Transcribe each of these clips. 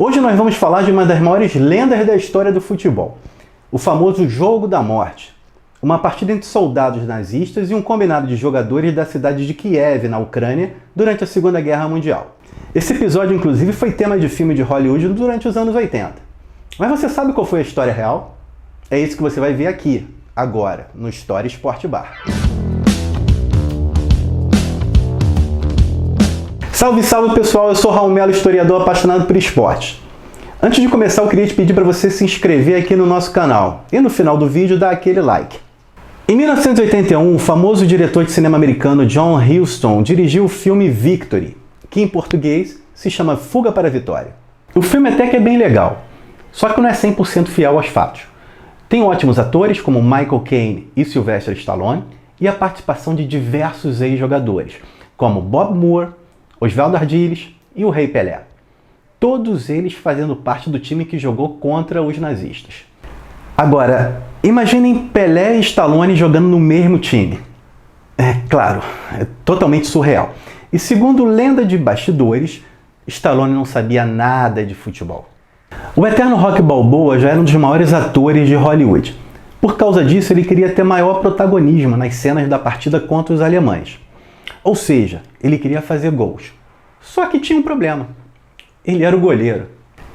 Hoje nós vamos falar de uma das maiores lendas da história do futebol, o famoso Jogo da Morte. Uma partida entre soldados nazistas e um combinado de jogadores da cidade de Kiev, na Ucrânia, durante a Segunda Guerra Mundial. Esse episódio, inclusive, foi tema de filme de Hollywood durante os anos 80. Mas você sabe qual foi a história real? É isso que você vai ver aqui, agora, no História Sport Bar. Salve, salve pessoal, eu sou Raul Melo, historiador apaixonado por esporte. Antes de começar, eu queria te pedir para você se inscrever aqui no nosso canal e no final do vídeo dar aquele like. Em 1981, o famoso diretor de cinema americano John Huston dirigiu o filme Victory, que em português se chama Fuga para a Vitória. O filme até que é bem legal, só que não é 100% fiel aos fatos. Tem ótimos atores como Michael Caine e Sylvester Stallone e a participação de diversos ex-jogadores, como Bob Moore, Osvaldo Ardiles e o Rei Pelé. Todos eles fazendo parte do time que jogou contra os nazistas. Agora, imaginem Pelé e Stallone jogando no mesmo time. Claro, é totalmente surreal. E segundo lenda de bastidores, Stallone não sabia nada de futebol. O eterno Rocky Balboa já era um dos maiores atores de Hollywood. Por causa disso, ele queria ter maior protagonismo nas cenas da partida contra os alemães. Ou seja, ele queria fazer gols. Só que tinha um problema. Ele era o goleiro.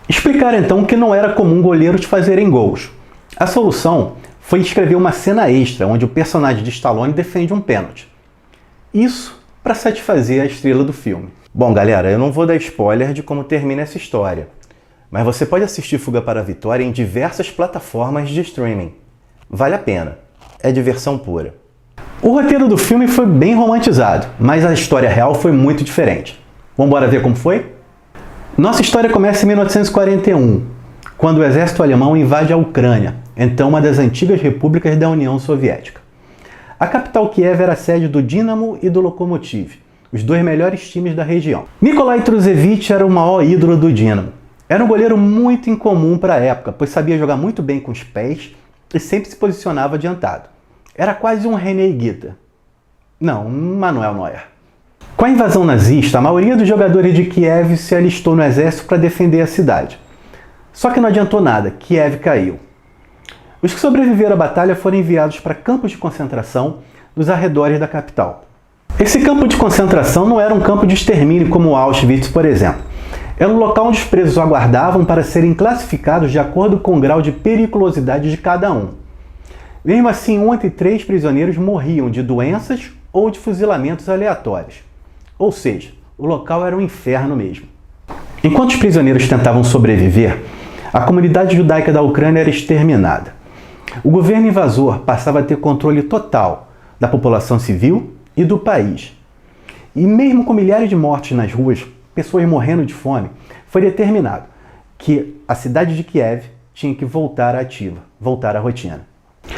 Explicaram então que não era comum goleiros fazerem gols. A solução foi escrever uma cena extra, onde o personagem de Stallone defende um pênalti. Isso para satisfazer a estrela do filme. Bom, galera, eu não vou dar spoiler de como termina essa história, mas você pode assistir Fuga para a Vitória em diversas plataformas de streaming. Vale a pena. É diversão pura. O roteiro do filme foi bem romantizado, mas a história real foi muito diferente. Vamos embora ver como foi? Nossa história começa em 1941, quando o exército alemão invade a Ucrânia, então uma das antigas repúblicas da União Soviética. A capital Kiev era a sede do Dinamo e do Lokomotiv, os dois melhores times da região. Nikolai Trusevich era o maior ídolo do Dinamo. Era um goleiro muito incomum para a época, pois sabia jogar muito bem com os pés e sempre se posicionava adiantado. Era quase um René Higuita. Não, um Manuel Neuer. Com a invasão nazista, a maioria dos jogadores de Kiev se alistou no exército para defender a cidade. Só que não adiantou nada, Kiev caiu. Os que sobreviveram à batalha foram enviados para campos de concentração nos arredores da capital. Esse campo de concentração não era um campo de extermínio como Auschwitz, por exemplo. Era um local onde os presos aguardavam para serem classificados de acordo com o grau de periculosidade de cada um. Mesmo assim, 1 entre 3 prisioneiros morriam de doenças ou de fuzilamentos aleatórios. Ou seja, o local era um inferno mesmo. Enquanto os prisioneiros tentavam sobreviver, a comunidade judaica da Ucrânia era exterminada. O governo invasor passava a ter controle total da população civil e do país. E mesmo com milhares de mortes nas ruas, pessoas morrendo de fome, foi determinado que a cidade de Kiev tinha que voltar ativa, voltar à rotina.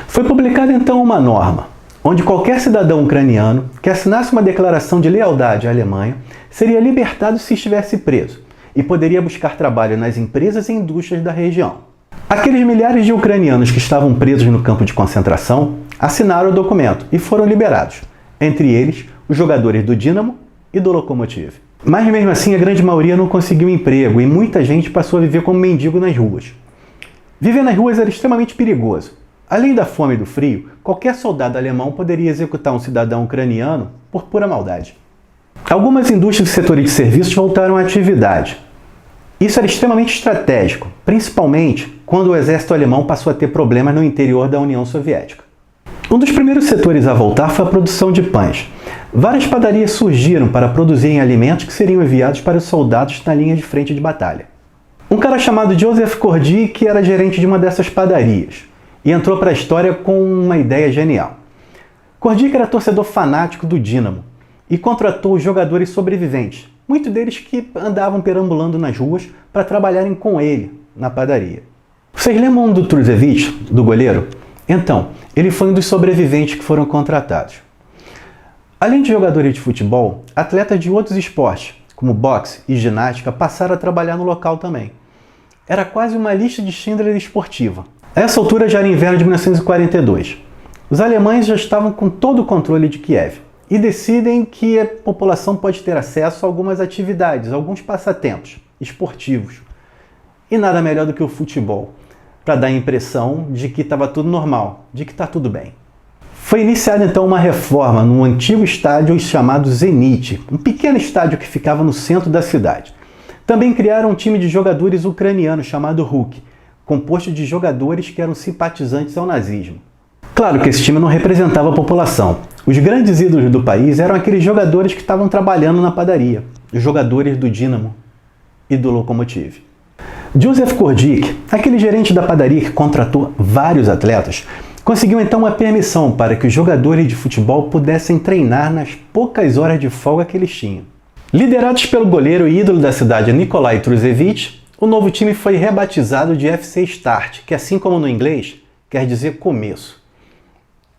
Foi publicada então uma norma, onde qualquer cidadão ucraniano que assinasse uma declaração de lealdade à Alemanha seria libertado se estivesse preso e poderia buscar trabalho nas empresas e indústrias da região. Aqueles milhares de ucranianos que estavam presos no campo de concentração assinaram o documento e foram liberados, entre eles os jogadores do Dinamo e do Lokomotiv. Mas mesmo assim a grande maioria não conseguiu emprego e muita gente passou a viver como mendigo nas ruas. Viver nas ruas era extremamente perigoso. Além da fome e do frio, qualquer soldado alemão poderia executar um cidadão ucraniano por pura maldade. Algumas indústrias e setores de serviços voltaram à atividade. Isso era extremamente estratégico, principalmente quando o exército alemão passou a ter problemas no interior da União Soviética. Um dos primeiros setores a voltar foi a produção de pães. Várias padarias surgiram para produzirem alimentos que seriam enviados para os soldados na linha de frente de batalha. Um cara chamado Joseph Kordy era gerente de uma dessas padarias e entrou para a história com uma ideia genial. Kordy era torcedor fanático do Dinamo e contratou os jogadores sobreviventes, muitos deles que andavam perambulando nas ruas para trabalharem com ele na padaria. Vocês lembram do Trusevich, do goleiro? Então, ele foi um dos sobreviventes que foram contratados. Além de jogadores de futebol, atletas de outros esportes, como boxe e ginástica, passaram a trabalhar no local também. Era quase uma lista de Schindler esportiva. A essa altura já era inverno de 1942. Os alemães já estavam com todo o controle de Kiev e decidem que a população pode ter acesso a algumas atividades, alguns passatempos esportivos. E nada melhor do que o futebol, para dar a impressão de que estava tudo normal, de que está tudo bem. Foi iniciada então uma reforma no antigo estádio chamado Zenit, um pequeno estádio que ficava no centro da cidade. Também criaram um time de jogadores ucranianos chamado Ruk, composto de jogadores que eram simpatizantes ao nazismo. Claro que esse time não representava a população. Os grandes ídolos do país eram aqueles jogadores que estavam trabalhando na padaria, os jogadores do Dinamo e do Lokomotiv. Joseph Kordik, aquele gerente da padaria que contratou vários atletas, conseguiu então uma permissão para que os jogadores de futebol pudessem treinar nas poucas horas de folga que eles tinham. Liderados pelo goleiro e ídolo da cidade Nikolai Trusevich, o novo time foi rebatizado de FC Start, que assim como no inglês, quer dizer começo.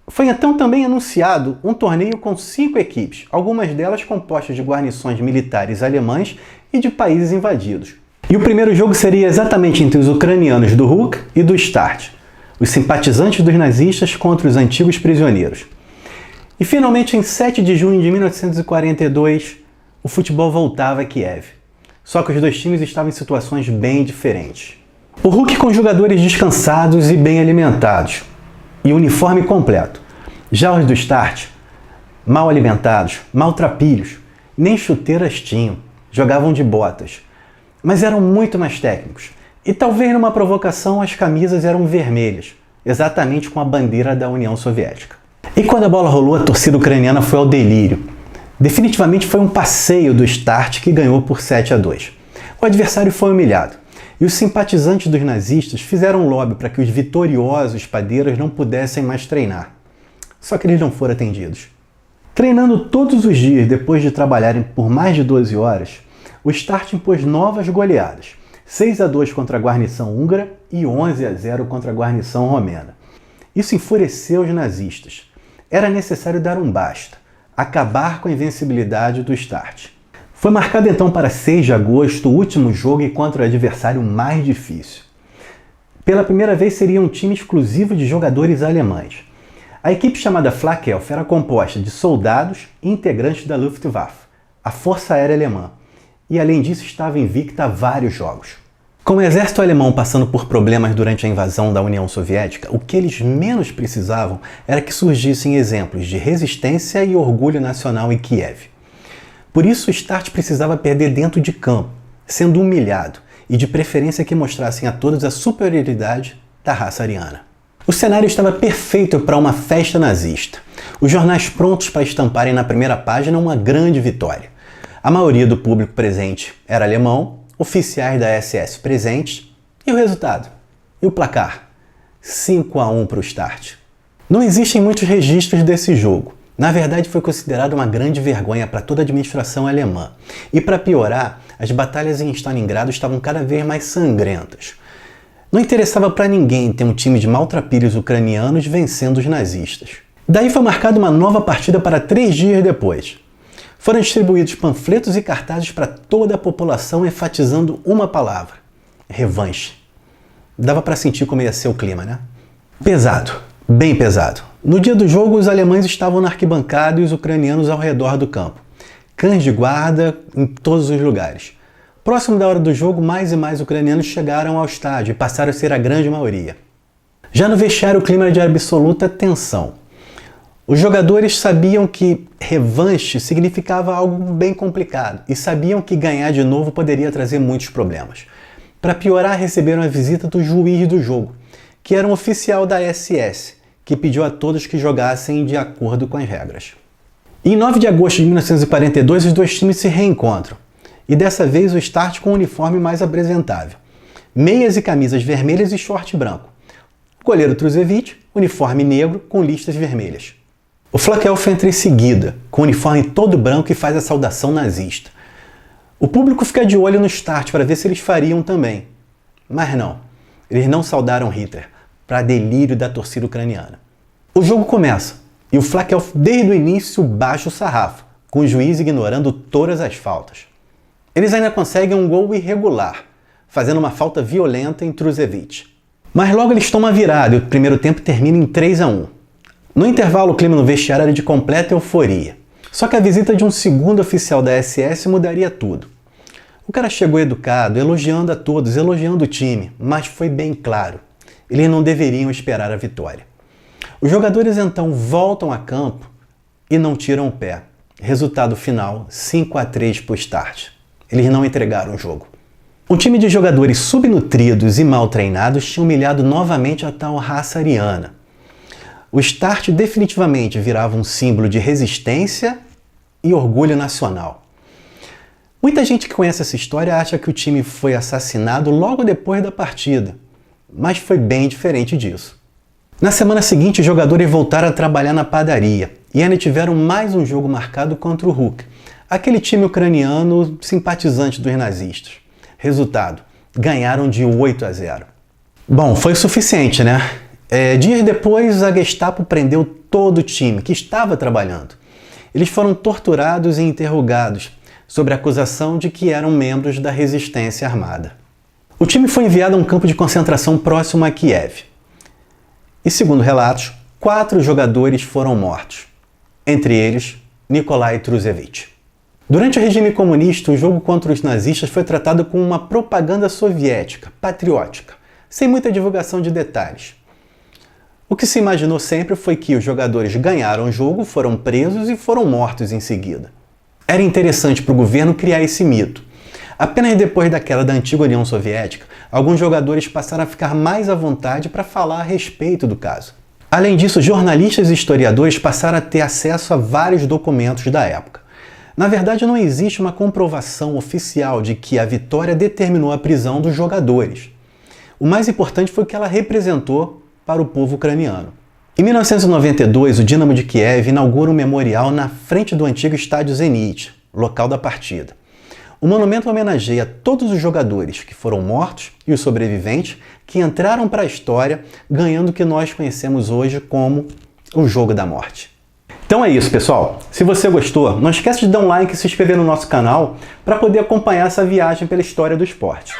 Foi então também anunciado um torneio com 5 equipes, algumas delas compostas de guarnições militares alemãs e de países invadidos. E o primeiro jogo seria exatamente entre os ucranianos do Ruk e do Start, os simpatizantes dos nazistas contra os antigos prisioneiros. E finalmente, em 7 de junho de 1942, o futebol voltava a Kiev. Só que os dois times estavam em situações bem diferentes. O Ruk com jogadores descansados e bem alimentados, e uniforme completo. Já os do Start, mal alimentados, maltrapilhos, nem chuteiras tinham, jogavam de botas. Mas eram muito mais técnicos. E talvez numa provocação as camisas eram vermelhas, exatamente com a bandeira da União Soviética. E quando a bola rolou, a torcida ucraniana foi ao delírio. Definitivamente foi um passeio do Start que ganhou por 7-2. O adversário foi humilhado. E os simpatizantes dos nazistas fizeram lobby para que os vitoriosos padeiros não pudessem mais treinar. Só que eles não foram atendidos. Treinando todos os dias depois de trabalharem por mais de 12 horas, o Start impôs novas goleadas, 6-2 contra a guarnição húngara e 11-0 contra a guarnição romena. Isso enfureceu os nazistas. Era necessário dar um basta, acabar com a invencibilidade do Start. Foi marcado então para 6 de agosto o último jogo e contra o adversário mais difícil. Pela primeira vez seria um time exclusivo de jogadores alemães. A equipe chamada Flakelf era composta de soldados e integrantes da Luftwaffe, a Força Aérea Alemã, e além disso estava invicta a vários jogos. Com o exército alemão passando por problemas durante a invasão da União Soviética, o que eles menos precisavam era que surgissem exemplos de resistência e orgulho nacional em Kiev. Por isso o Start precisava perder dentro de campo, sendo humilhado, e de preferência que mostrassem a todos a superioridade da raça ariana. O cenário estava perfeito para uma festa nazista. Os jornais prontos para estamparem na primeira página uma grande vitória. A maioria do público presente era alemão, oficiais da SS presentes, e o resultado? E o placar? 5-1 para o Start. Não existem muitos registros desse jogo. Na verdade, foi considerado uma grande vergonha para toda a administração alemã. E para piorar, as batalhas em Stalingrado estavam cada vez mais sangrentas. Não interessava para ninguém ter um time de maltrapilhos ucranianos vencendo os nazistas. Daí foi marcada uma nova partida para 3 dias depois. Foram distribuídos panfletos e cartazes para toda a população enfatizando uma palavra: revanche. Dava para sentir como ia ser o clima, né? Pesado, bem pesado. No dia do jogo, os alemães estavam na arquibancada e os ucranianos ao redor do campo. Cães de guarda em todos os lugares. Próximo da hora do jogo, mais e mais ucranianos chegaram ao estádio e passaram a ser a grande maioria. Já no vestiário, o clima era de absoluta tensão. Os jogadores sabiam que revanche significava algo bem complicado e sabiam que ganhar de novo poderia trazer muitos problemas. Para piorar, receberam a visita do juiz do jogo, que era um oficial da SS, que pediu a todos que jogassem de acordo com as regras. Em 9 de agosto de 1942, os dois times se reencontram, e dessa vez o Start com um uniforme mais apresentável. Meias e camisas vermelhas e short branco. O goleiro Trusevich, uniforme negro com listas vermelhas. O Flakelf entra em seguida, com o uniforme todo branco e faz a saudação nazista. O público fica de olho no Start para ver se eles fariam também. Mas não, eles não saudaram Hitler, para delírio da torcida ucraniana. O jogo começa, e o Flakelf desde o início baixa o sarrafo, com o juiz ignorando todas as faltas. Eles ainda conseguem um gol irregular, fazendo uma falta violenta em Trusevich. Mas logo eles tomam a virada e o primeiro tempo termina em 3-1. No intervalo, o clima no vestiário era de completa euforia. Só que a visita de um segundo oficial da SS mudaria tudo. O cara chegou educado, elogiando a todos, elogiando o time, mas foi bem claro, eles não deveriam esperar a vitória. Os jogadores então voltam a campo e não tiram o pé. Resultado final, 5-3 para o Start. Eles não entregaram o jogo. Um time de jogadores subnutridos e mal treinados tinha humilhado novamente a tal raça ariana. O Start definitivamente virava um símbolo de resistência e orgulho nacional. Muita gente que conhece essa história acha que o time foi assassinado logo depois da partida, mas foi bem diferente disso. Na semana seguinte, os jogadores voltaram a trabalhar na padaria e ainda tiveram mais um jogo marcado contra o Huk, aquele time ucraniano simpatizante dos nazistas. Resultado, ganharam de 8-0. Bom, foi o suficiente, né? Dias depois, a Gestapo prendeu todo o time que estava trabalhando. Eles foram torturados e interrogados sobre a acusação de que eram membros da resistência armada. O time foi enviado a um campo de concentração próximo a Kiev. E segundo relatos, 4 jogadores foram mortos, entre eles Nikolai Trusevich. Durante o regime comunista, o jogo contra os nazistas foi tratado como uma propaganda soviética, patriótica, sem muita divulgação de detalhes. O que se imaginou sempre foi que os jogadores ganharam o jogo, foram presos e foram mortos em seguida. Era interessante para o governo criar esse mito. Apenas depois da queda da antiga União Soviética, alguns jogadores passaram a ficar mais à vontade para falar a respeito do caso. Além disso, jornalistas e historiadores passaram a ter acesso a vários documentos da época. Na verdade, não existe uma comprovação oficial de que a vitória determinou a prisão dos jogadores. O mais importante foi o que ela representou para o povo ucraniano. Em 1992, o Dinamo de Kiev inaugura um memorial na frente do antigo estádio Zenit, local da partida. O monumento homenageia todos os jogadores que foram mortos e os sobreviventes que entraram para a história, ganhando o que nós conhecemos hoje como o Jogo da Morte. Então é isso, pessoal. Se você gostou, não esquece de dar um like e se inscrever no nosso canal para poder acompanhar essa viagem pela história do esporte.